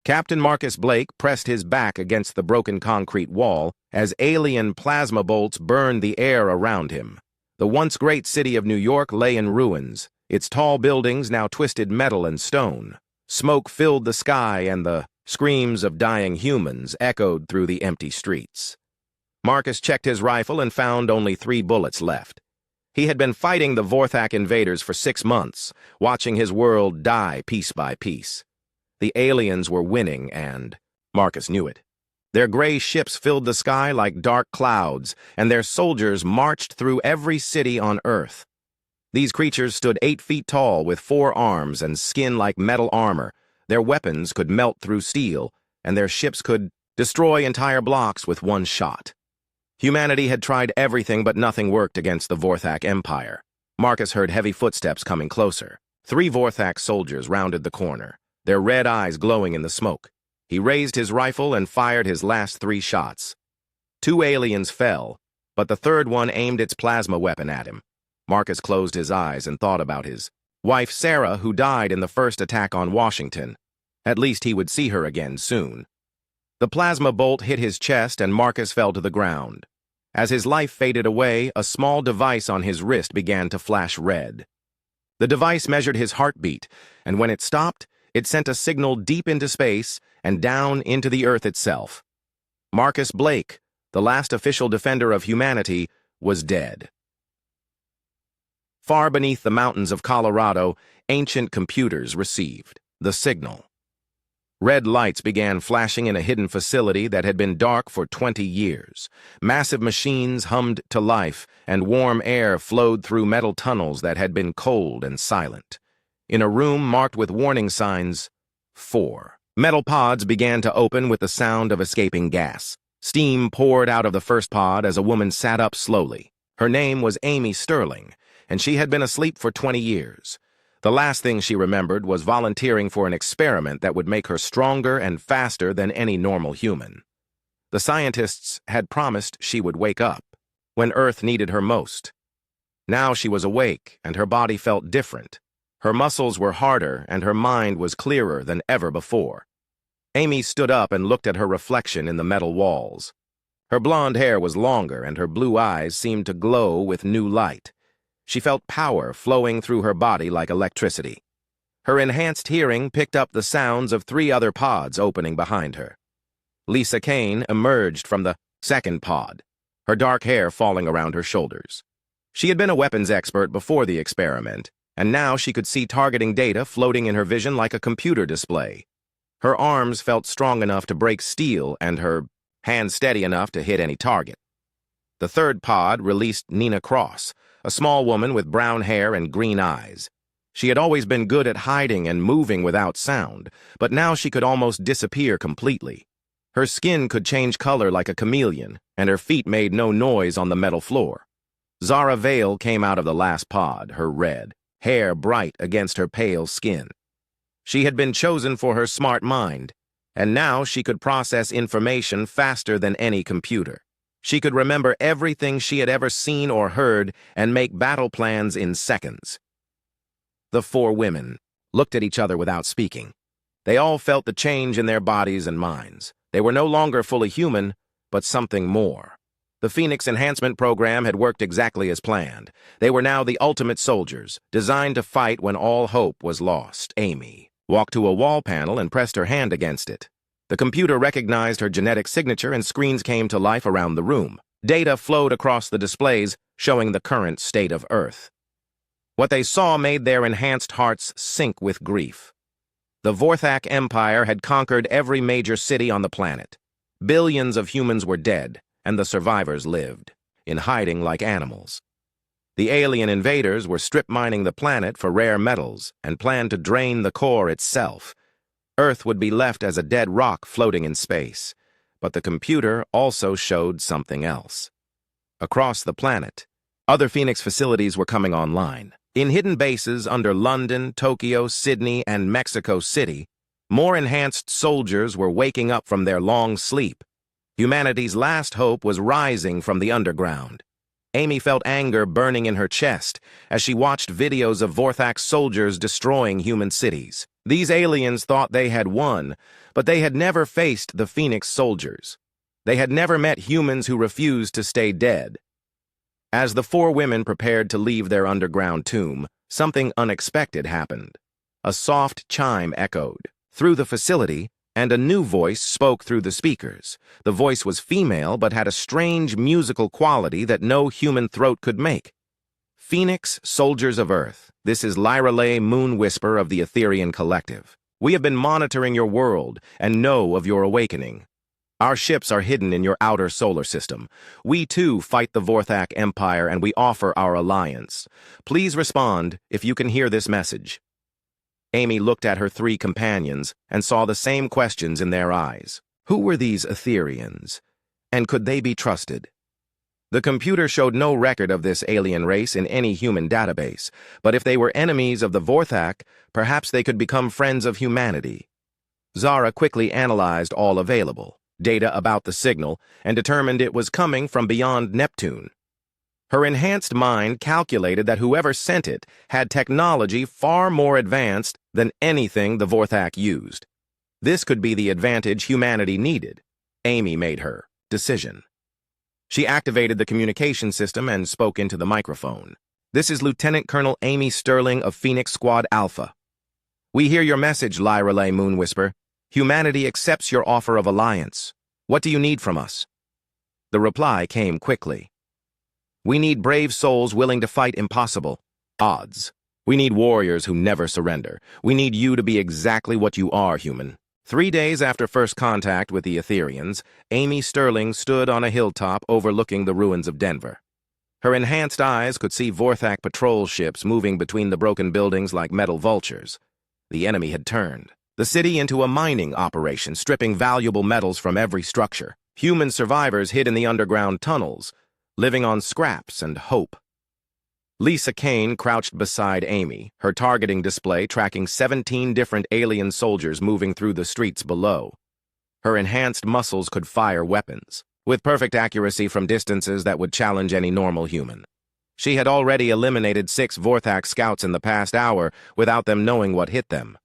Captain Marcus Blake pressed his back against the broken concrete wall as alien plasma bolts burned the air around him. The once great city of New York lay in ruins, its tall buildings now twisted metal and stone. Smoke filled the sky and the screams of dying humans echoed through the empty streets. Marcus checked his rifle and found only 3 bullets left. He had been fighting the Vorthak invaders for 6 months, watching his world die piece by piece. The aliens were winning, and Marcus knew it. Their gray ships filled the sky like dark clouds, and their soldiers marched through every city on Earth. These creatures stood 8 feet tall with 4 arms and skin like metal armor. Their weapons could melt through steel, and their ships could destroy entire blocks with one shot. Humanity had tried everything, but nothing worked against the Vorthak Empire. Marcus heard heavy footsteps coming closer. 3 Vorthak soldiers rounded the corner, their red eyes glowing in the smoke. He raised his rifle and fired his last 3 shots. 2 aliens fell, but the third one aimed its plasma weapon at him. Marcus closed his eyes and thought about his wife Sarah, who died in the first attack on Washington. At least he would see her again soon. The plasma bolt hit his chest and Marcus fell to the ground. As his life faded away, a small device on his wrist began to flash red. The device measured his heartbeat, and when it stopped, it sent a signal deep into space and down into the Earth itself. Marcus Blake, the last official defender of humanity, was dead. Far beneath the mountains of Colorado, ancient computers received the signal. Red lights began flashing in a hidden facility that had been dark for 20 years. Massive machines hummed to life, and warm air flowed through metal tunnels that had been cold and silent. In a room marked with warning signs, 4. Metal pods began to open with the sound of escaping gas. Steam poured out of the first pod as a woman sat up slowly. Her name was Amy Sterling, and she had been asleep for 20 years. The last thing she remembered was volunteering for an experiment that would make her stronger and faster than any normal human. The scientists had promised she would wake up when Earth needed her most. Now she was awake, and her body felt different. Her muscles were harder, and her mind was clearer than ever before. Amy stood up and looked at her reflection in the metal walls. Her blonde hair was longer, and her blue eyes seemed to glow with new light. She felt power flowing through her body like electricity. Her enhanced hearing picked up the sounds of 3 other pods opening behind her. Lisa Kane emerged from the second pod, her dark hair falling around her shoulders. She had been a weapons expert before the experiment, and now she could see targeting data floating in her vision like a computer display. Her arms felt strong enough to break steel and her hands steady enough to hit any target. The third pod released Nina Cross, a small woman with brown hair and green eyes. She had always been good at hiding and moving without sound, but now she could almost disappear completely. Her skin could change color like a chameleon, and her feet made no noise on the metal floor. Zara Vale came out of the last pod, her red hair bright against her pale skin. She had been chosen for her smart mind, and now she could process information faster than any computer. She could remember everything she had ever seen or heard and make battle plans in seconds. The 4 women looked at each other without speaking. They all felt the change in their bodies and minds. They were no longer fully human, but something more. The Phoenix Enhancement Program had worked exactly as planned. They were now the ultimate soldiers, designed to fight when all hope was lost. Amy walked to a wall panel and pressed her hand against it. The computer recognized her genetic signature and screens came to life around the room. Data flowed across the displays, showing the current state of Earth. What they saw made their enhanced hearts sink with grief. The Vorthak Empire had conquered every major city on the planet. Billions of humans were dead, and the survivors lived, in hiding like animals. The alien invaders were strip mining the planet for rare metals and planned to drain the core itself. Earth would be left as a dead rock floating in space, but the computer also showed something else. Across the planet, other Phoenix facilities were coming online. In hidden bases under London, Tokyo, Sydney, and Mexico City, more enhanced soldiers were waking up from their long sleep. Humanity's last hope was rising from the underground. Amy felt anger burning in her chest as she watched videos of Vorthak soldiers destroying human cities. These aliens thought they had won, but they had never faced the Phoenix soldiers. They had never met humans who refused to stay dead. As the four women prepared to leave their underground tomb, something unexpected happened. A soft chime echoed through the facility, and a new voice spoke through the speakers. The voice was female, but had a strange musical quality that no human throat could make. Phoenix, soldiers of Earth, this is Lyrelay Moon Whisper of the Etherian Collective. We have been monitoring your world and know of your awakening. Our ships are hidden in your outer solar system. We too fight the Vorthak Empire and we offer our alliance. Please respond if you can hear this message. Amy looked at her three companions and saw the same questions in their eyes. Who were these Etherians? And could they be trusted? The computer showed no record of this alien race in any human database, but if they were enemies of the Vorthak, perhaps they could become friends of humanity. Zara quickly analyzed all available data about the signal and determined it was coming from beyond Neptune. Her enhanced mind calculated that whoever sent it had technology far more advanced than anything the Vorthak used. This could be the advantage humanity needed. Amy made her decision. She activated the communication system and spoke into the microphone. This is Lieutenant Colonel Amy Sterling of Phoenix Squad Alpha. We hear your message, Lyrelay Moon Whisper. Humanity accepts your offer of alliance. What do you need from us? The reply came quickly. We need brave souls willing to fight impossible odds. We need warriors who never surrender. We need you to be exactly what you are, human. 3 days after first contact with the Etherians, Amy Sterling stood on a hilltop overlooking the ruins of Denver. Her enhanced eyes could see Vorthak patrol ships moving between the broken buildings like metal vultures. The enemy had turned the city into a mining operation, stripping valuable metals from every structure. Human survivors hid in the underground tunnels, living on scraps and hope. Lisa Kane crouched beside Amy, her targeting display tracking 17 different alien soldiers moving through the streets below. Her enhanced muscles could fire weapons, with perfect accuracy from distances that would challenge any normal human. She had already eliminated 6 Vorthak scouts in the past hour without them knowing what hit them.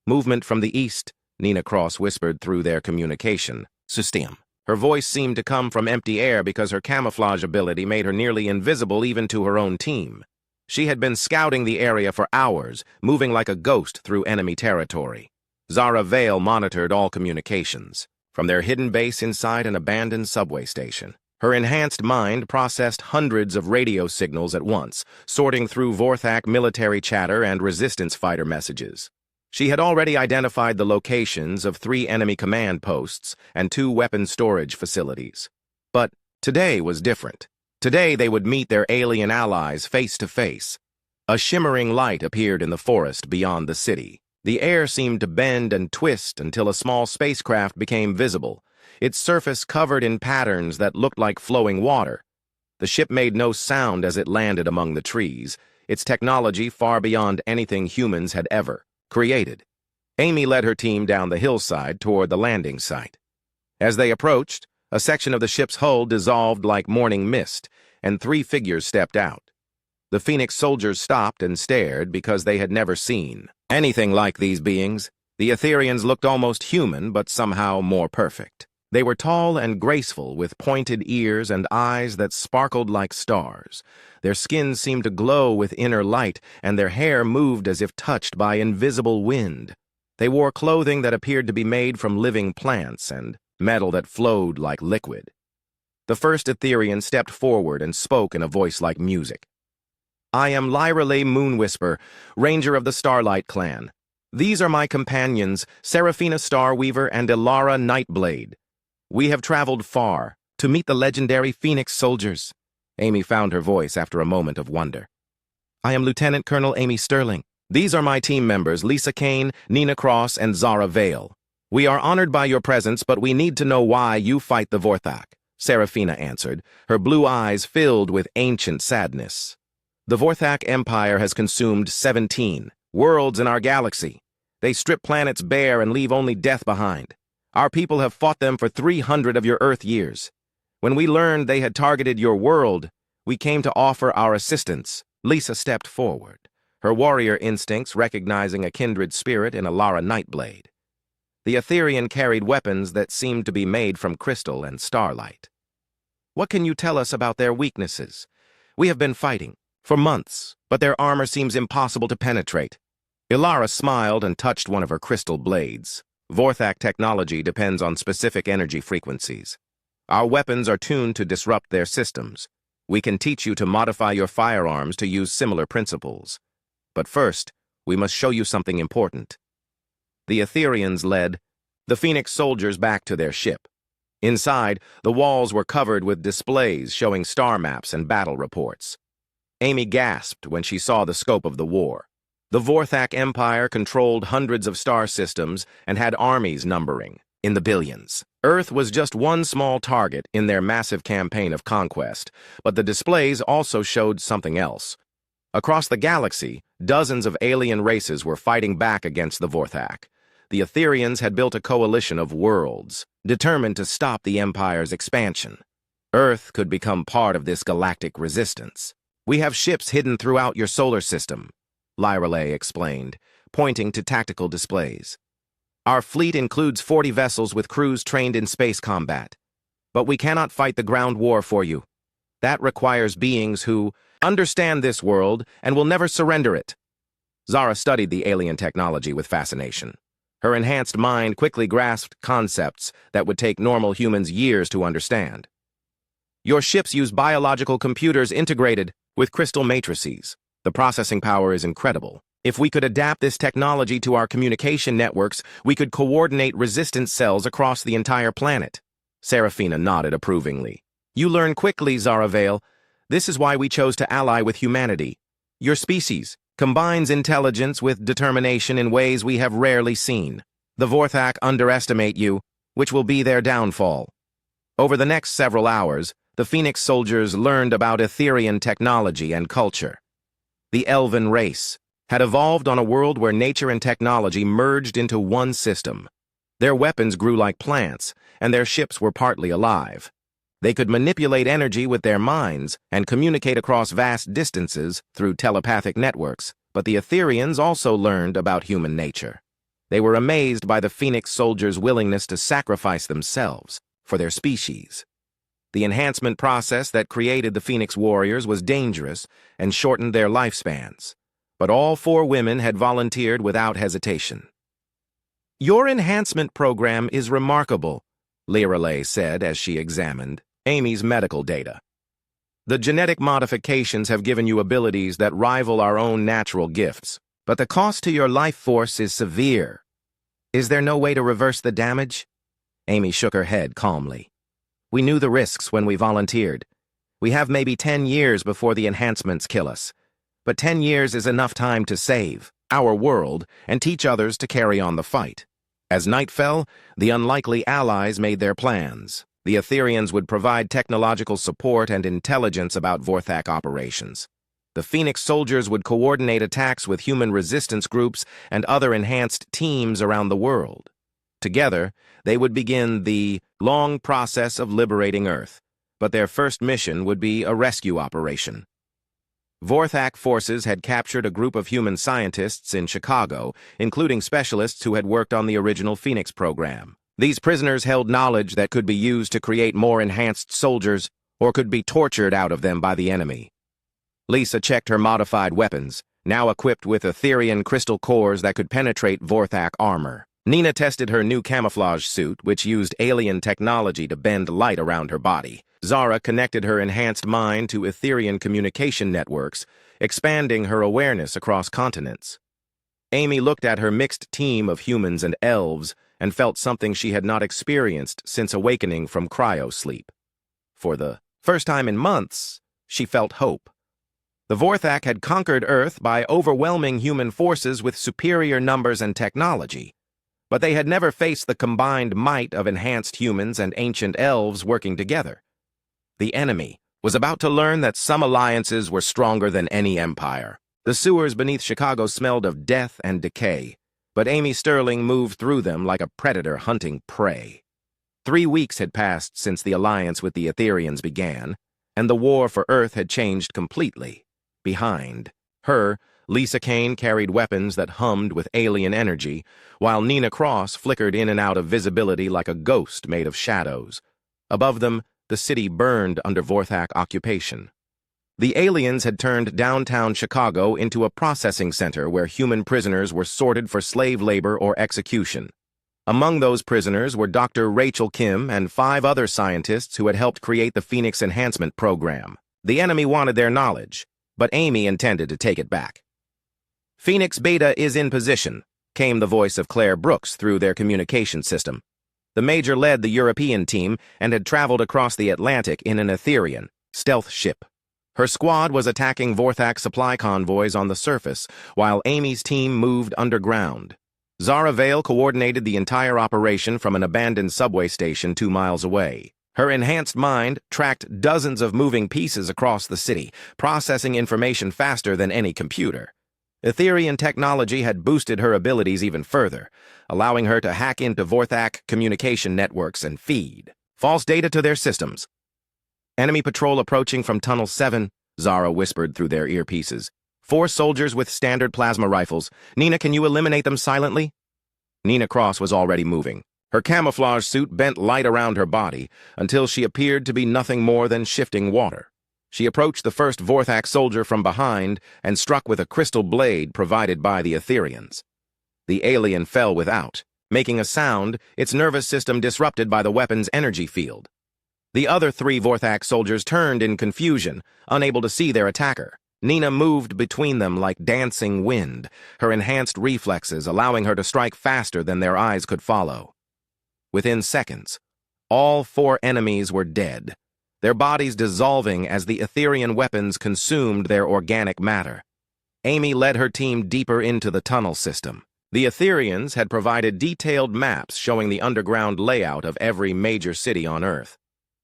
Movement from the east, Nina Cross whispered through their communication system. Her voice seemed to come from empty air because her camouflage ability made her nearly invisible even to her own team. She had been scouting the area for hours, moving like a ghost through enemy territory. Zara Vale monitored all communications, from their hidden base inside an abandoned subway station. Her enhanced mind processed hundreds of radio signals at once, sorting through Vorthak military chatter and resistance fighter messages. She had already identified the locations of 3 enemy command posts and 2 weapon storage facilities. But today was different. Today they would meet their alien allies face to face. A shimmering light appeared in the forest beyond the city. The air seemed to bend and twist until a small spacecraft became visible, its surface covered in patterns that looked like flowing water. The ship made no sound as it landed among the trees, its technology far beyond anything humans had ever created. Amy led her team down the hillside toward the landing site. As they approached, a section of the ship's hull dissolved like morning mist, and 3 figures stepped out. The Phoenix soldiers stopped and stared because they had never seen anything like these beings. The Etherians looked almost human, but somehow more perfect. They were tall and graceful, with pointed ears and eyes that sparkled like stars. Their skin seemed to glow with inner light, and their hair moved as if touched by invisible wind. They wore clothing that appeared to be made from living plants and metal that flowed like liquid. The first Etherian stepped forward and spoke in a voice like music. I am Lyrelay Moon Whisper, Ranger of the Starlight Clan. These are my companions, Seraphina Starweaver and Ilara Nightblade. We have traveled far to meet the legendary Phoenix soldiers. Amy found her voice after a moment of wonder. I am Lieutenant Colonel Amy Sterling. These are my team members, Lisa Kane, Nina Cross, and Zara Vale. We are honored by your presence, but we need to know why you fight the Vorthak, Seraphina answered, her blue eyes filled with ancient sadness. The Vorthak Empire has consumed 17 worlds in our galaxy. They strip planets bare and leave only death behind. Our people have fought them for 300 of your Earth years. When we learned they had targeted your world, we came to offer our assistance. Lisa stepped forward, her warrior instincts recognizing a kindred spirit in Alara Nightblade. The Etherian carried weapons that seemed to be made from crystal and starlight. "What can you tell us about their weaknesses? We have been fighting for months, but their armor seems impossible to penetrate." Ilara smiled and touched one of her crystal blades. "Vorthak technology depends on specific energy frequencies. Our weapons are tuned to disrupt their systems. We can teach you to modify your firearms to use similar principles. But first, we must show you something important." The Etherians led the Phoenix soldiers back to their ship. Inside, the walls were covered with displays showing star maps and battle reports. Amy gasped when she saw the scope of the war. The Vorthak Empire controlled hundreds of star systems and had armies numbering in the billions. Earth was just one small target in their massive campaign of conquest, but the displays also showed something else. Across the galaxy, dozens of alien races were fighting back against the Vorthak. The Etherians had built a coalition of worlds, determined to stop the Empire's expansion. Earth could become part of this galactic resistance. "We have ships hidden throughout your solar system," Lyreley explained, pointing to tactical displays. "Our fleet includes 40 vessels with crews trained in space combat. But we cannot fight the ground war for you. That requires beings who understand this world and will never surrender it." Zara studied the alien technology with fascination. Her enhanced mind quickly grasped concepts that would take normal humans years to understand. "Your ships use biological computers integrated with crystal matrices. The processing power is incredible. If we could adapt this technology to our communication networks, we could coordinate resistance cells across the entire planet." Seraphina nodded approvingly. "You learn quickly, Zara Vale. This is why we chose to ally with humanity. Your species combines intelligence with determination in ways we have rarely seen. The Vorthak underestimate you, which will be their downfall." Over the next several hours, the Phoenix soldiers learned about Etherian technology and culture. The Elven race had evolved on a world where nature and technology merged into one system. Their weapons grew like plants, and their ships were partly alive. They could manipulate energy with their minds and communicate across vast distances through telepathic networks, but the Etherians also learned about human nature. They were amazed by the Phoenix soldiers' willingness to sacrifice themselves for their species. The enhancement process that created the Phoenix warriors was dangerous and shortened their lifespans, but all 4 women had volunteered without hesitation. "Your enhancement program is remarkable," Lyreley said as she examined Amy's medical data. "The genetic modifications have given you abilities that rival our own natural gifts, but the cost to your life force is severe. Is there no way to reverse the damage?" Amy shook her head calmly. "We knew the risks when we volunteered. We have maybe 10 years before the enhancements kill us. But 10 years is enough time to save our world and teach others to carry on the fight." As night fell, the unlikely allies made their plans. The Etherians would provide technological support and intelligence about Vorthak operations. The Phoenix soldiers would coordinate attacks with human resistance groups and other enhanced teams around the world. Together, they would begin the long process of liberating Earth, but their first mission would be a rescue operation. Vorthak forces had captured a group of human scientists in Chicago, including specialists who had worked on the original Phoenix program. These prisoners held knowledge that could be used to create more enhanced soldiers or could be tortured out of them by the enemy. Lisa checked her modified weapons, now equipped with Etherian crystal cores that could penetrate Vorthak armor. Nina tested her new camouflage suit, which used alien technology to bend light around her body. Zara connected her enhanced mind to Etherian communication networks, expanding her awareness across continents. Amy looked at her mixed team of humans and elves and felt something she had not experienced since awakening from cryo-sleep. For the first time in months, she felt hope. The Vorthak had conquered Earth by overwhelming human forces with superior numbers and technology, but they had never faced the combined might of enhanced humans and ancient elves working together. The enemy was about to learn that some alliances were stronger than any empire. The sewers beneath Chicago smelled of death and decay, but Amy Sterling moved through them like a predator hunting prey. 3 weeks had passed since the alliance with the Etherians began, and the war for Earth had changed completely. Behind her, Lisa Kane carried weapons that hummed with alien energy, while Nina Cross flickered in and out of visibility like a ghost made of shadows. Above them, the city burned under Vorthak occupation. The aliens had turned downtown Chicago into a processing center where human prisoners were sorted for slave labor or execution. Among those prisoners were Dr. Rachel Kim and 5 other scientists who had helped create the Phoenix Enhancement Program. The enemy wanted their knowledge, but Amy intended to take it back. "Phoenix Beta is in position," came the voice of Claire Brooks through their communication system. The Major led the European team and had traveled across the Atlantic in an Etherian stealth ship. Her squad was attacking Vorthak supply convoys on the surface, while Amy's team moved underground. Zara Vale coordinated the entire operation from an abandoned subway station 2 miles away. Her enhanced mind tracked dozens of moving pieces across the city, processing information faster than any computer. Etherian technology had boosted her abilities even further, allowing her to hack into Vorthak communication networks and feed false data to their systems. "Enemy patrol approaching from Tunnel 7, Zara whispered through their earpieces. 4 soldiers with standard plasma rifles. Nina, can you eliminate them silently?" Nina Cross was already moving. Her camouflage suit bent light around her body until she appeared to be nothing more than shifting water. She approached the first Vorthak soldier from behind and struck with a crystal blade provided by the Etherians. The alien fell without, making a sound, its nervous system disrupted by the weapon's energy field. The other 3 Vorthak soldiers turned in confusion, unable to see their attacker. Nina moved between them like dancing wind, her enhanced reflexes allowing her to strike faster than their eyes could follow. Within seconds, all 4 enemies were dead, their bodies dissolving as the Etherian weapons consumed their organic matter. Amy led her team deeper into the tunnel system. The Etherians had provided detailed maps showing the underground layout of every major city on Earth.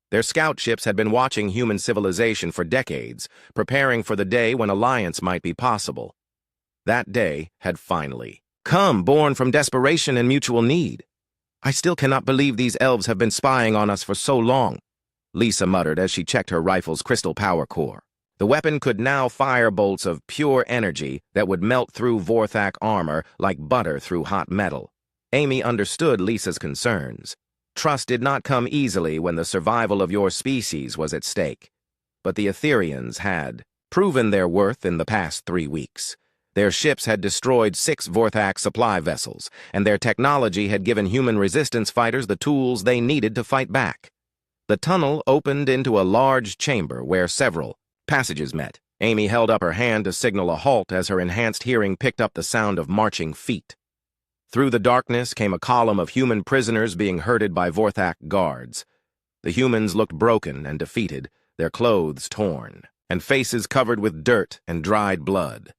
Their scout ships had been watching human civilization for decades, preparing for the day when alliance might be possible. That day had finally come, born from desperation and mutual need. "I still cannot believe these elves have been spying on us for so long," Lisa muttered as she checked her rifle's crystal power core. The weapon could now fire bolts of pure energy that would melt through Vorthak armor like butter through hot metal. Amy understood Lisa's concerns. Trust did not come easily when the survival of your species was at stake. But the Etherians had proven their worth in the past 3 weeks. Their ships had destroyed 6 Vorthak supply vessels, and their technology had given human resistance fighters the tools they needed to fight back. The tunnel opened into a large chamber where several passages met. Amy held up her hand to signal a halt as her enhanced hearing picked up the sound of marching feet. Through the darkness came a column of human prisoners being herded by Vorthak guards. The humans looked broken and defeated, their clothes torn, and faces covered with dirt and dried blood.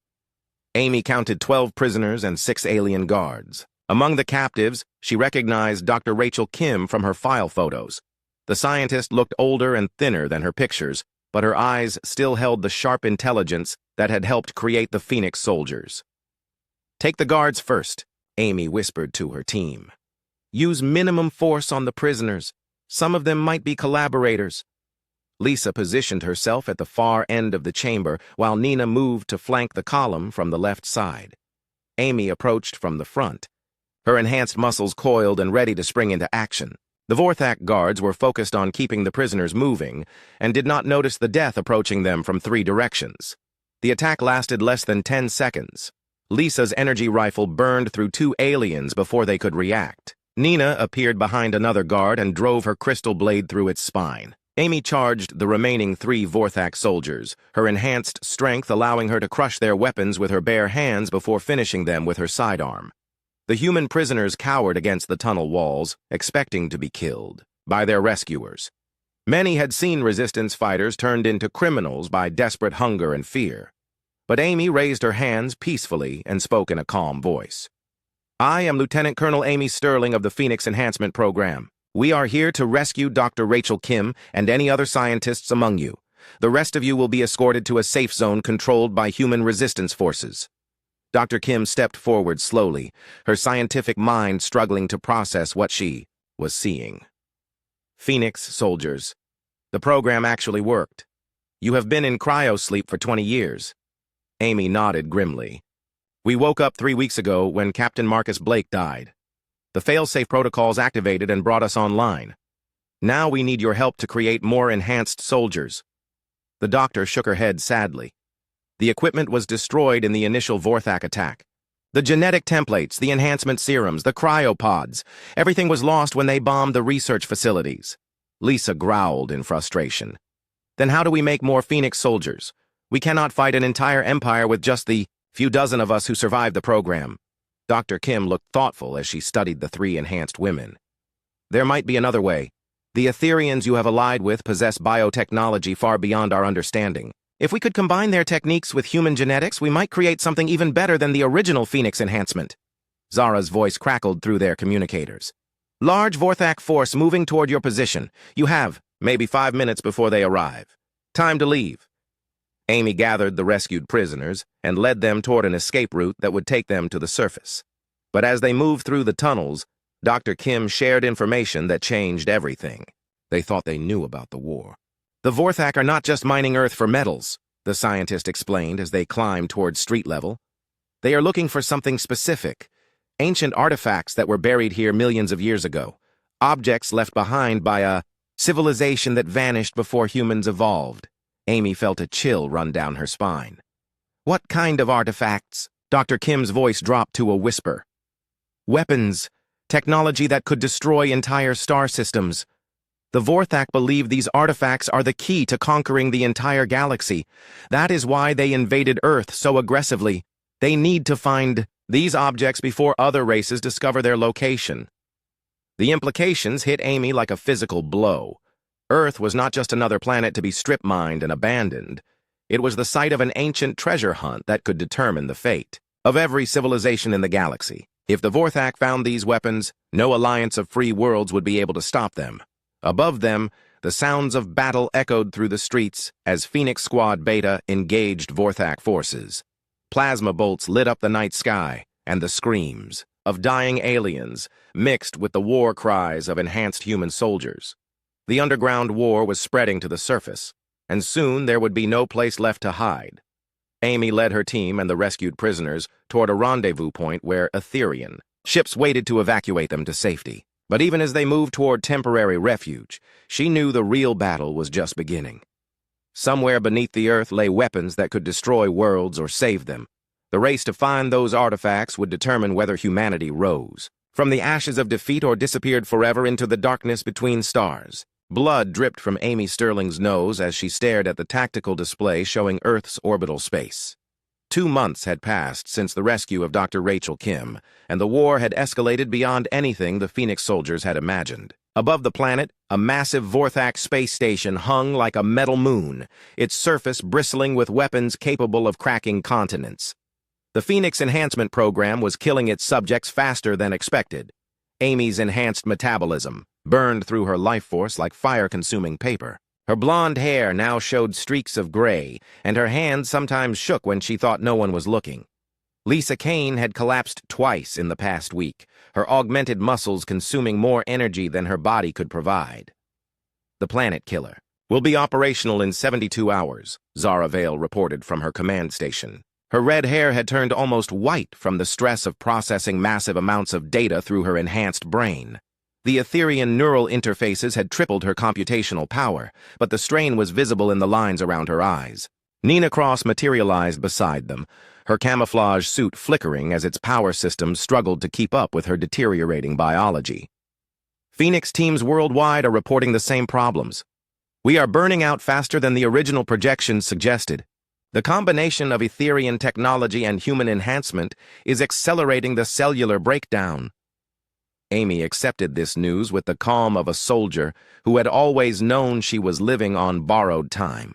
Amy counted 12 prisoners and 6 alien guards. Among the captives, she recognized Dr. Rachel Kim from her file photos. The scientist looked older and thinner than her pictures, but her eyes still held the sharp intelligence that had helped create the Phoenix soldiers. "Take the guards first," Amy whispered to her team. "Use minimum force on the prisoners. Some of them might be collaborators." Lisa positioned herself at the far end of the chamber while Nina moved to flank the column from the left side. Amy approached from the front, her enhanced muscles coiled and ready to spring into action. The Vorthak guards were focused on keeping the prisoners moving and did not notice the death approaching them from 3 directions. The attack lasted less than 10 seconds. Lisa's energy rifle burned through 2 aliens before they could react. Nina appeared behind another guard and drove her crystal blade through its spine. Amy charged the remaining 3 Vorthak soldiers, her enhanced strength allowing her to crush their weapons with her bare hands before finishing them with her sidearm. The human prisoners cowered against the tunnel walls, expecting to be killed by their rescuers. Many had seen resistance fighters turned into criminals by desperate hunger and fear. But Amy raised her hands peacefully and spoke in a calm voice. "I am Lieutenant Colonel Amy Sterling of the Phoenix Enhancement Program. We are here to rescue Dr. Rachel Kim and any other scientists among you. The rest of you will be escorted to a safe zone controlled by human resistance forces." Dr. Kim stepped forward slowly, her scientific mind struggling to process what she was seeing. "Phoenix soldiers. The program actually worked. You have been in cryosleep for 20 years. Amy nodded grimly. We woke up 3 weeks ago when Captain Marcus Blake died. The fail-safe protocols activated and brought us online. Now we need your help to create more enhanced soldiers. The doctor shook her head sadly. The equipment was destroyed in the initial Vorthak attack. The genetic templates, the enhancement serums, the cryopods, everything was lost when they bombed the research facilities. Lisa growled in frustration. Then how do we make more Phoenix soldiers? We cannot fight an entire empire with just the few dozen of us who survived the program. Dr. Kim looked thoughtful as she studied the 3 enhanced women. There might be another way. The Etherians you have allied with possess biotechnology far beyond our understanding. If we could combine their techniques with human genetics, we might create something even better than the original Phoenix enhancement. Zara's voice crackled through their communicators. Large Vorthak force moving toward your position. You have maybe 5 minutes before they arrive. Time to leave. Amy gathered the rescued prisoners and led them toward an escape route that would take them to the surface. But as they moved through the tunnels, Dr. Kim shared information that changed everything. They thought they knew about the war. The Vorthak are not just mining Earth for metals, the scientist explained as they climbed toward street level. They are looking for something specific, ancient artifacts that were buried here millions of years ago, objects left behind by a civilization that vanished before humans evolved. Amy felt a chill run down her spine. What kind of artifacts? Dr. Kim's voice dropped to a whisper. Weapons, technology that could destroy entire star systems. The Vorthak believe these artifacts are the key to conquering the entire galaxy. That is why they invaded Earth so aggressively. They need to find these objects before other races discover their location. The implications hit Amy like a physical blow. Earth was not just another planet to be strip-mined and abandoned. It was the site of an ancient treasure hunt that could determine the fate of every civilization in the galaxy. If the Vorthak found these weapons, no alliance of free worlds would be able to stop them. Above them, the sounds of battle echoed through the streets as Phoenix Squad Beta engaged Vorthak forces. Plasma bolts lit up the night sky, and the screams of dying aliens mixed with the war cries of enhanced human soldiers. The underground war was spreading to the surface, and soon there would be no place left to hide. Amy led her team and the rescued prisoners toward a rendezvous point where Etherian ships waited to evacuate them to safety. But even as they moved toward temporary refuge, she knew the real battle was just beginning. Somewhere beneath the Earth lay weapons that could destroy worlds or save them. The race to find those artifacts would determine whether humanity rose from the ashes of defeat or disappeared forever into the darkness between stars. Blood dripped from Amy Sterling's nose as she stared at the tactical display showing Earth's orbital space. 2 months had passed since the rescue of Dr. Rachel Kim, and the war had escalated beyond anything the Phoenix soldiers had imagined. Above the planet, a massive Vorthak space station hung like a metal moon, its surface bristling with weapons capable of cracking continents. The Phoenix enhancement program was killing its subjects faster than expected. Amy's enhanced metabolism burned through her life force like fire-consuming paper. Her blonde hair now showed streaks of gray, and her hands sometimes shook when she thought no one was looking. Lisa Kane had collapsed twice in the past week, her augmented muscles consuming more energy than her body could provide. The Planet Killer will be operational in 72 hours, Zara Vale reported from her command station. Her red hair had turned almost white from the stress of processing massive amounts of data through her enhanced brain. The Etherian neural interfaces had tripled her computational power, but the strain was visible in the lines around her eyes. Nina Cross materialized beside them, her camouflage suit flickering as its power systems struggled to keep up with her deteriorating biology. Phoenix teams worldwide are reporting the same problems. We are burning out faster than the original projections suggested. The combination of Etherian technology and human enhancement is accelerating the cellular breakdown. Amy accepted this news with the calm of a soldier who had always known she was living on borrowed time.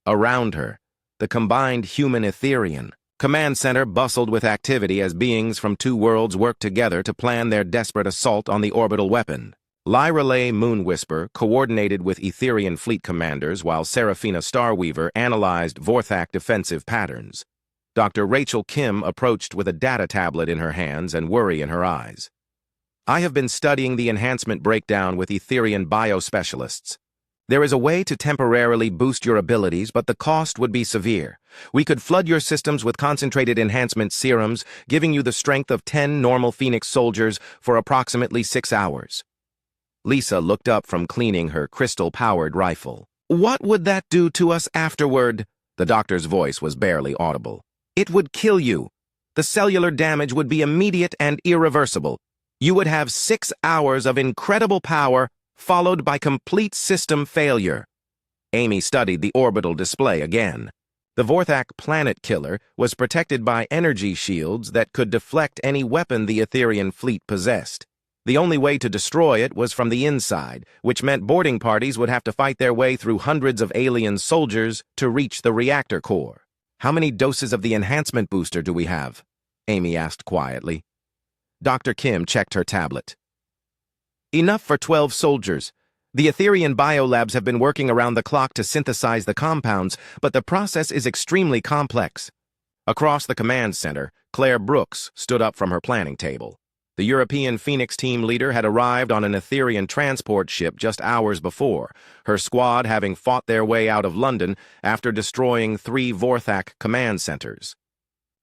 Around her, the combined human-Etherian command center bustled with activity as beings from 2 worlds worked together to plan their desperate assault on the orbital weapon. Lyrelay Moonwhisper coordinated with Etherian fleet commanders while Seraphina Starweaver analyzed Vorthak defensive patterns. Dr. Rachel Kim approached with a data tablet in her hands and worry in her eyes. I have been studying the enhancement breakdown with Etherian biospecialists. There is a way to temporarily boost your abilities, but the cost would be severe. We could flood your systems with concentrated enhancement serums, giving you the strength of 10 normal Phoenix soldiers for approximately 6 hours. Lisa looked up from cleaning her crystal-powered rifle. What would that do to us afterward? The doctor's voice was barely audible. It would kill you. The cellular damage would be immediate and irreversible. You would have 6 hours of incredible power, followed by complete system failure. Amy studied the orbital display again. The Vorthak planet killer was protected by energy shields that could deflect any weapon the Etherian fleet possessed. The only way to destroy it was from the inside, which meant boarding parties would have to fight their way through hundreds of alien soldiers to reach the reactor core. How many doses of the enhancement booster do we have? Amy asked quietly. Dr. Kim checked her tablet. Enough for 12 soldiers. The Etherian biolabs have been working around the clock to synthesize the compounds, but the process is extremely complex. Across the command center, Claire Brooks stood up from her planning table. The European Phoenix team leader had arrived on an Etherian transport ship just hours before, her squad having fought their way out of London after destroying 3 Vorthak command centers.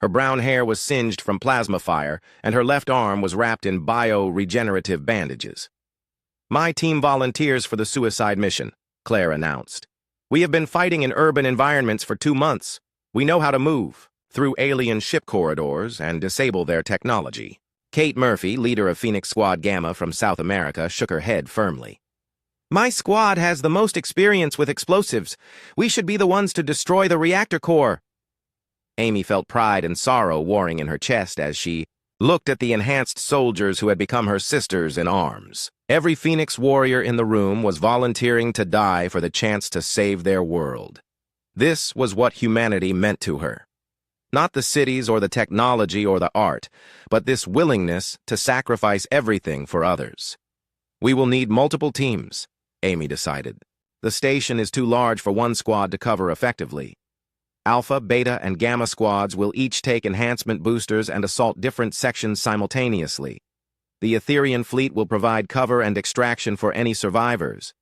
Her brown hair was singed from plasma fire, and her left arm was wrapped in bio-regenerative bandages. My team volunteers for the suicide mission, Claire announced. We have been fighting in urban environments for 2 months. We know how to move through alien ship corridors and disable their technology. Kate Murphy, leader of Phoenix Squad Gamma from South America, shook her head firmly. My squad has the most experience with explosives. We should be the ones to destroy the reactor core. Amy felt pride and sorrow warring in her chest as she looked at the enhanced soldiers who had become her sisters in arms. Every Phoenix warrior in the room was volunteering to die for the chance to save their world. This was what humanity meant to her. Not the cities or the technology or the art, but this willingness to sacrifice everything for others. We will need multiple teams, Amy decided. The station is too large for one squad to cover effectively. Alpha, Beta, and Gamma squads will each take enhancement boosters and assault different sections simultaneously. The Etherian fleet will provide cover and extraction for any survivors.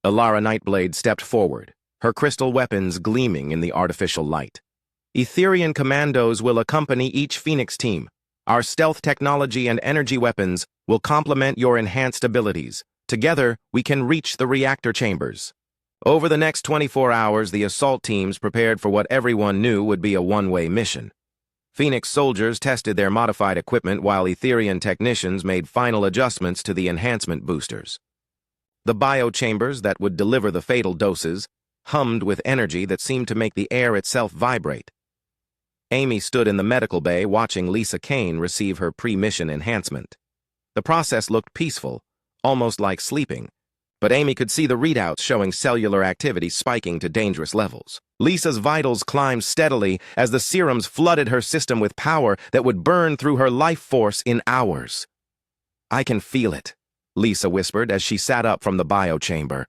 Alara Nightblade stepped forward, her crystal weapons gleaming in the artificial light. Etherian commandos will accompany each Phoenix team. Our stealth technology and energy weapons will complement your enhanced abilities. Together, we can reach the reactor chambers. Over the next 24 hours, the assault teams prepared for what everyone knew would be a one-way mission. Phoenix soldiers tested their modified equipment while Etherian technicians made final adjustments to the enhancement boosters. The biochambers that would deliver the fatal doses hummed with energy that seemed to make the air itself vibrate. Amy stood in the medical bay watching Lisa Kane receive her pre-mission enhancement. The process looked peaceful, almost like sleeping, but Amy could see the readouts showing cellular activity spiking to dangerous levels. Lisa's vitals climbed steadily as the serums flooded her system with power that would burn through her life force in hours. I can feel it, Lisa whispered as she sat up from the biochamber.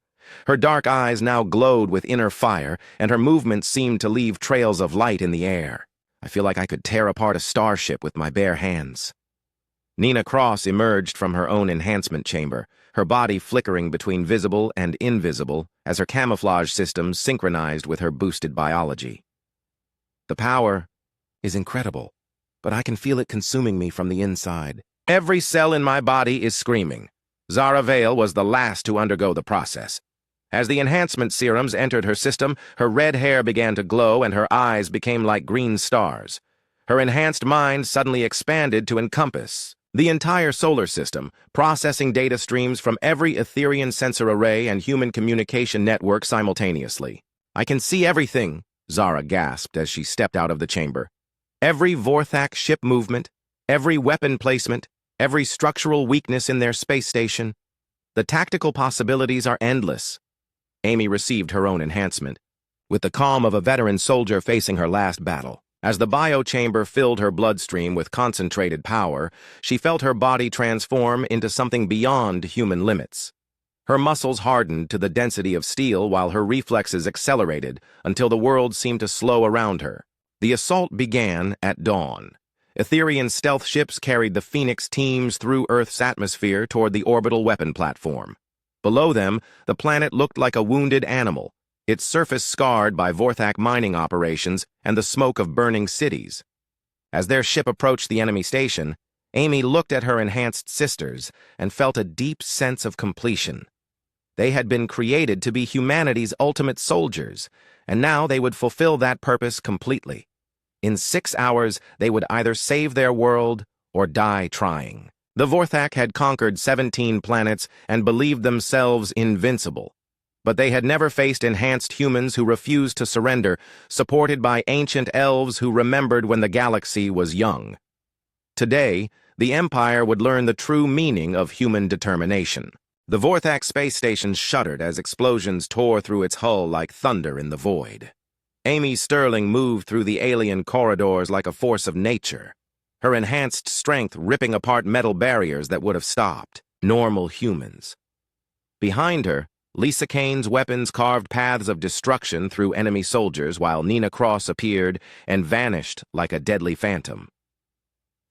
Her dark eyes now glowed with inner fire, and her movements seemed to leave trails of light in the air. I feel like I could tear apart a starship with my bare hands. Nina Cross emerged from her own enhancement chamber, her body flickering between visible and invisible as her camouflage systems synchronized with her boosted biology. The power is incredible, but I can feel it consuming me from the inside. Every cell in my body is screaming. Zara Vale was the last to undergo the process. As the enhancement serums entered her system, her red hair began to glow and her eyes became like green stars. Her enhanced mind suddenly expanded to encompass the entire solar system, processing data streams from every Etherian sensor array and human communication network simultaneously. I can see everything, Zara gasped as she stepped out of the chamber. Every Vorthak ship movement, every weapon placement, every structural weakness in their space station. The tactical possibilities are endless. Amy received her own enhancement, with the calm of a veteran soldier facing her last battle. As the biochamber filled her bloodstream with concentrated power, she felt her body transform into something beyond human limits. Her muscles hardened to the density of steel while her reflexes accelerated until the world seemed to slow around her. The assault began at dawn. Etherian stealth ships carried the Phoenix teams through Earth's atmosphere toward the orbital weapon platform. Below them, the planet looked like a wounded animal, its surface scarred by Vorthak mining operations and the smoke of burning cities. As their ship approached the enemy station, Amy looked at her enhanced sisters and felt a deep sense of completion. They had been created to be humanity's ultimate soldiers, and now they would fulfill that purpose completely. In 6 hours, they would either save their world or die trying. The Vorthak had conquered 17 planets and believed themselves invincible. But they had never faced enhanced humans who refused to surrender, supported by ancient elves who remembered when the galaxy was young. Today, the Empire would learn the true meaning of human determination. The Vorthak space station shuddered as explosions tore through its hull like thunder in the void. Amy Sterling moved through the alien corridors like a force of nature, her enhanced strength ripping apart metal barriers that would have stopped normal humans. Behind her, Lisa Kane's weapons carved paths of destruction through enemy soldiers while Nina Cross appeared and vanished like a deadly phantom.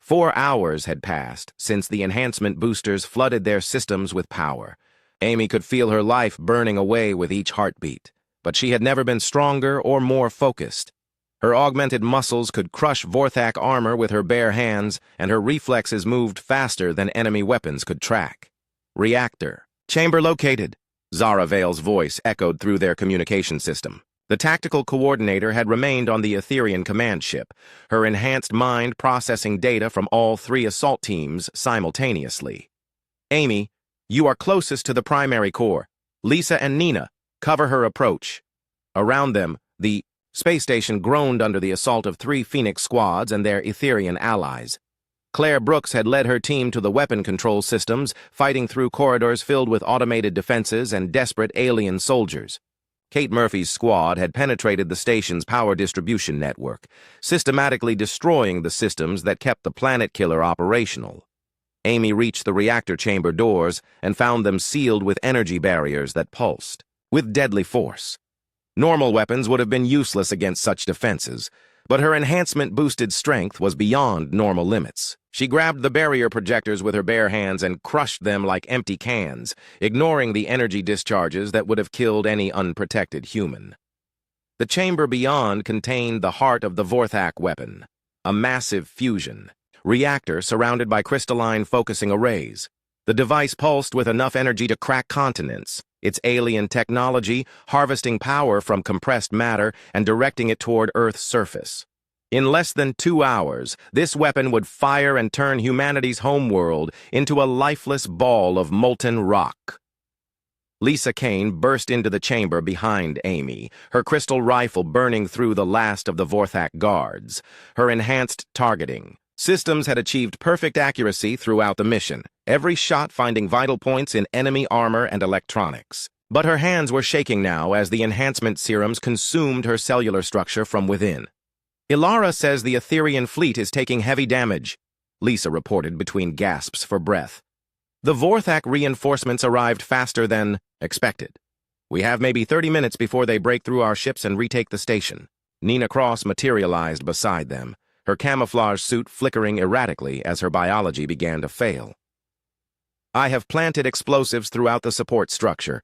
4 hours had passed since the enhancement boosters flooded their systems with power. Amy could feel her life burning away with each heartbeat, but she had never been stronger or more focused. Her augmented muscles could crush Vorthak armor with her bare hands, and her reflexes moved faster than enemy weapons could track. Reactor. Chamber located. Zara Vale's voice echoed through their communication system. The tactical coordinator had remained on the Etherian command ship, her enhanced mind processing data from all 3 assault teams simultaneously. Amy, you are closest to the primary core. Lisa and Nina, cover her approach. Around them, the space station groaned under the assault of 3 Phoenix squads and their Etherian allies. Claire Brooks had led her team to the weapon control systems, fighting through corridors filled with automated defenses and desperate alien soldiers. Kate Murphy's squad had penetrated the station's power distribution network, systematically destroying the systems that kept the planet killer operational. Amy reached the reactor chamber doors and found them sealed with energy barriers that pulsed, with deadly force. Normal weapons would have been useless against such defenses, but her enhancement-boosted strength was beyond normal limits. She grabbed the barrier projectors with her bare hands and crushed them like empty cans, ignoring the energy discharges that would have killed any unprotected human. The chamber beyond contained the heart of the Vorthak weapon, a massive fusion reactor surrounded by crystalline focusing arrays. The device pulsed with enough energy to crack continents, its alien technology harvesting power from compressed matter and directing it toward Earth's surface. In less than 2 hours, this weapon would fire and turn humanity's homeworld into a lifeless ball of molten rock. Lisa Kane burst into the chamber behind Amy, her crystal rifle burning through the last of the Vorthak guards. Her enhanced targeting systems had achieved perfect accuracy throughout the mission, every shot finding vital points in enemy armor and electronics. But her hands were shaking now as the enhancement serums consumed her cellular structure from within. Ilara says the Etherian fleet is taking heavy damage, Lisa reported between gasps for breath. The Vorthak reinforcements arrived faster than expected. We have maybe 30 minutes before they break through our ships and retake the station. Nina Cross materialized beside them, her camouflage suit flickering erratically as her biology began to fail. I have planted explosives throughout the support structure.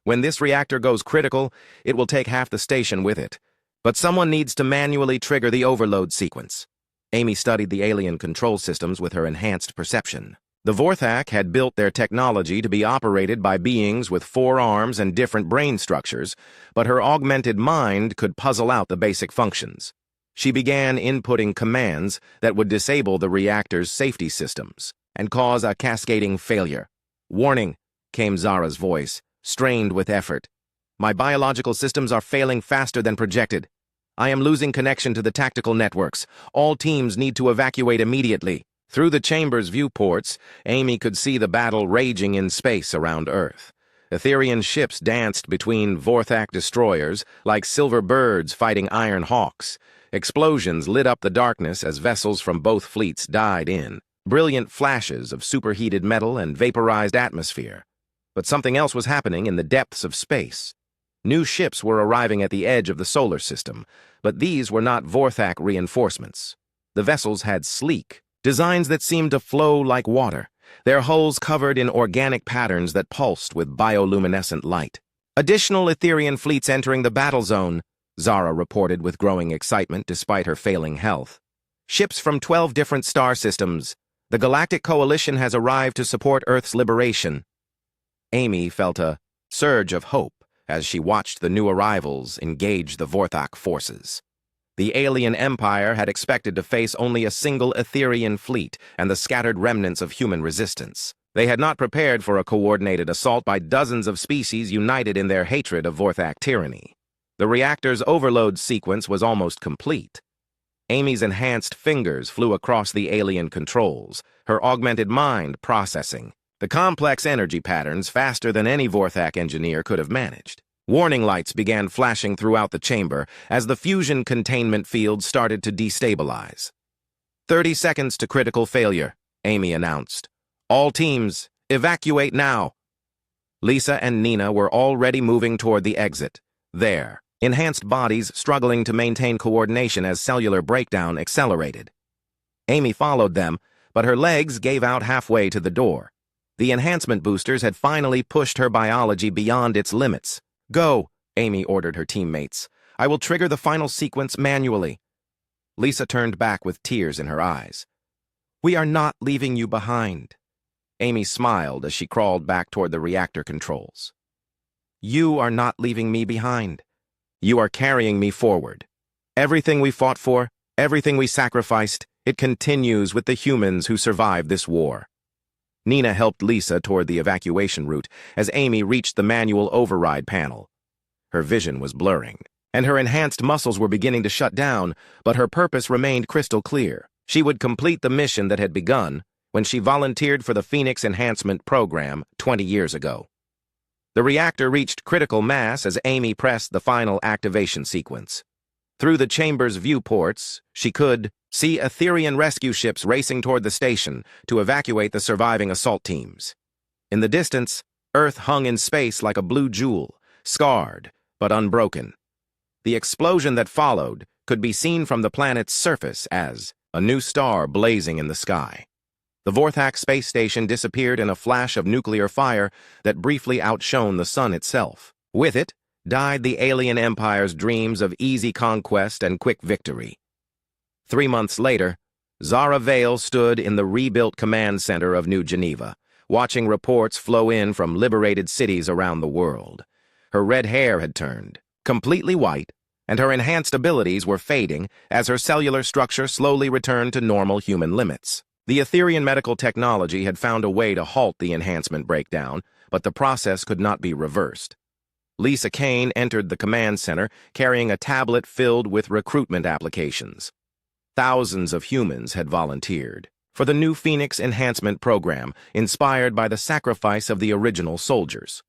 When this reactor goes critical, it will take half the station with it. But someone needs to manually trigger the overload sequence. Amy studied the alien control systems with her enhanced perception. The Vorthak had built their technology to be operated by beings with 4 arms and different brain structures, but her augmented mind could puzzle out the basic functions. She began inputting commands that would disable the reactor's safety systems and cause a cascading failure. "Warning," came Zara's voice, strained with effort. "My biological systems are failing faster than projected. I am losing connection to the tactical networks. All teams need to evacuate immediately." Through the chamber's viewports, Amy could see the battle raging in space around Earth. Etherian ships danced between Vorthak destroyers like silver birds fighting iron hawks. Explosions lit up the darkness as vessels from both fleets died in, brilliant flashes of superheated metal and vaporized atmosphere. But something else was happening in the depths of space. New ships were arriving at the edge of the solar system, but these were not Vorthak reinforcements. The vessels had sleek designs that seemed to flow like water, their hulls covered in organic patterns that pulsed with bioluminescent light. Additional Etherian fleets entering the battle zone, Zara reported with growing excitement despite her failing health. Ships from 12 different star systems. The Galactic Coalition has arrived to support Earth's liberation. Amy felt a surge of hope as she watched the new arrivals engage the Vorthak forces. The alien empire had expected to face only a single Etherian fleet and the scattered remnants of human resistance. They had not prepared for a coordinated assault by dozens of species united in their hatred of Vorthak tyranny. The reactor's overload sequence was almost complete. Amy's enhanced fingers flew across the alien controls, her augmented mind processing the complex energy patterns faster than any Vorthak engineer could have managed. Warning lights began flashing throughout the chamber as the fusion containment field started to destabilize. 30 seconds to critical failure, Amy announced. All teams, evacuate now. Lisa and Nina were already moving toward the exit. Their enhanced bodies struggling to maintain coordination as cellular breakdown accelerated. Amy followed them, but her legs gave out halfway to the door. The enhancement boosters had finally pushed her biology beyond its limits. Go, Amy ordered her teammates. I will trigger the final sequence manually. Lisa turned back with tears in her eyes. We are not leaving you behind. Amy smiled as she crawled back toward the reactor controls. You are not leaving me behind. You are carrying me forward. Everything we fought for, everything we sacrificed, it continues with the humans who survived this war. Nina helped Lisa toward the evacuation route as Amy reached the manual override panel. Her vision was blurring, and her enhanced muscles were beginning to shut down, but her purpose remained crystal clear. She would complete the mission that had begun when she volunteered for the Phoenix Enhancement Program 20 years ago. The reactor reached critical mass as Amy pressed the final activation sequence. Through the chamber's viewports, she could see Etherian rescue ships racing toward the station to evacuate the surviving assault teams. In the distance, Earth hung in space like a blue jewel, scarred but unbroken. The explosion that followed could be seen from the planet's surface as a new star blazing in the sky. The Vorthak space station disappeared in a flash of nuclear fire that briefly outshone the sun itself. With it, died the alien empire's dreams of easy conquest and quick victory. 3 months later, Zara Vale stood in the rebuilt command center of New Geneva, watching reports flow in from liberated cities around the world. Her red hair had turned completely white, and her enhanced abilities were fading as her cellular structure slowly returned to normal human limits. The Etherian medical technology had found a way to halt the enhancement breakdown, but the process could not be reversed. Lisa Kane entered the command center carrying a tablet filled with recruitment applications. Thousands of humans had volunteered for the new Phoenix Enhancement Program, inspired by the sacrifice of the original soldiers.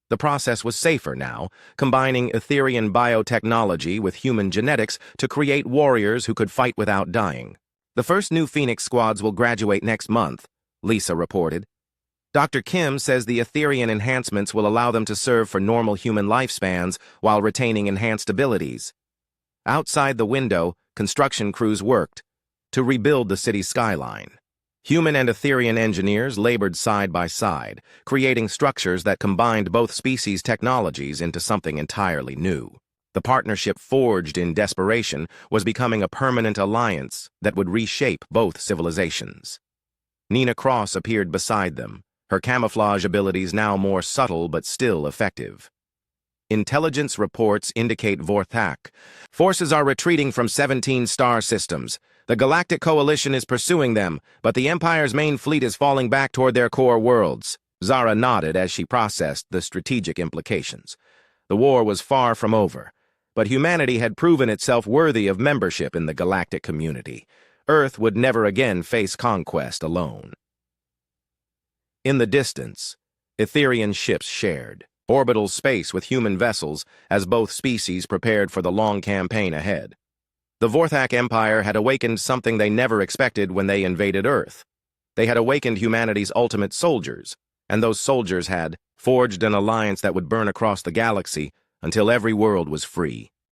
The process was safer now, combining Etherian biotechnology with human genetics to create warriors who could fight without dying. The first new Phoenix squads will graduate next month, Lisa reported. Dr. Kim says the Etherian enhancements will allow them to serve for normal human lifespans while retaining enhanced abilities. Outside the window, construction crews worked to rebuild the city's skyline. Human and Etherian engineers labored side by side, creating structures that combined both species' technologies into something entirely new. The partnership forged in desperation was becoming a permanent alliance that would reshape both civilizations. Nina Cross appeared beside them, her camouflage abilities now more subtle but still effective. Intelligence reports indicate Vorthak. Forces are retreating from 17 star systems. The Galactic Coalition is pursuing them, but the Empire's main fleet is falling back toward their core worlds. Zara nodded as she processed the strategic implications. The war was far from over, but humanity had proven itself worthy of membership in the galactic community. Earth would never again face conquest alone. In the distance, Etherian ships shared orbital space with human vessels as both species prepared for the long campaign ahead. The Vorthak Empire had awakened something they never expected when they invaded Earth. They had awakened humanity's ultimate soldiers, and those soldiers had forged an alliance that would burn across the galaxy until every world was free.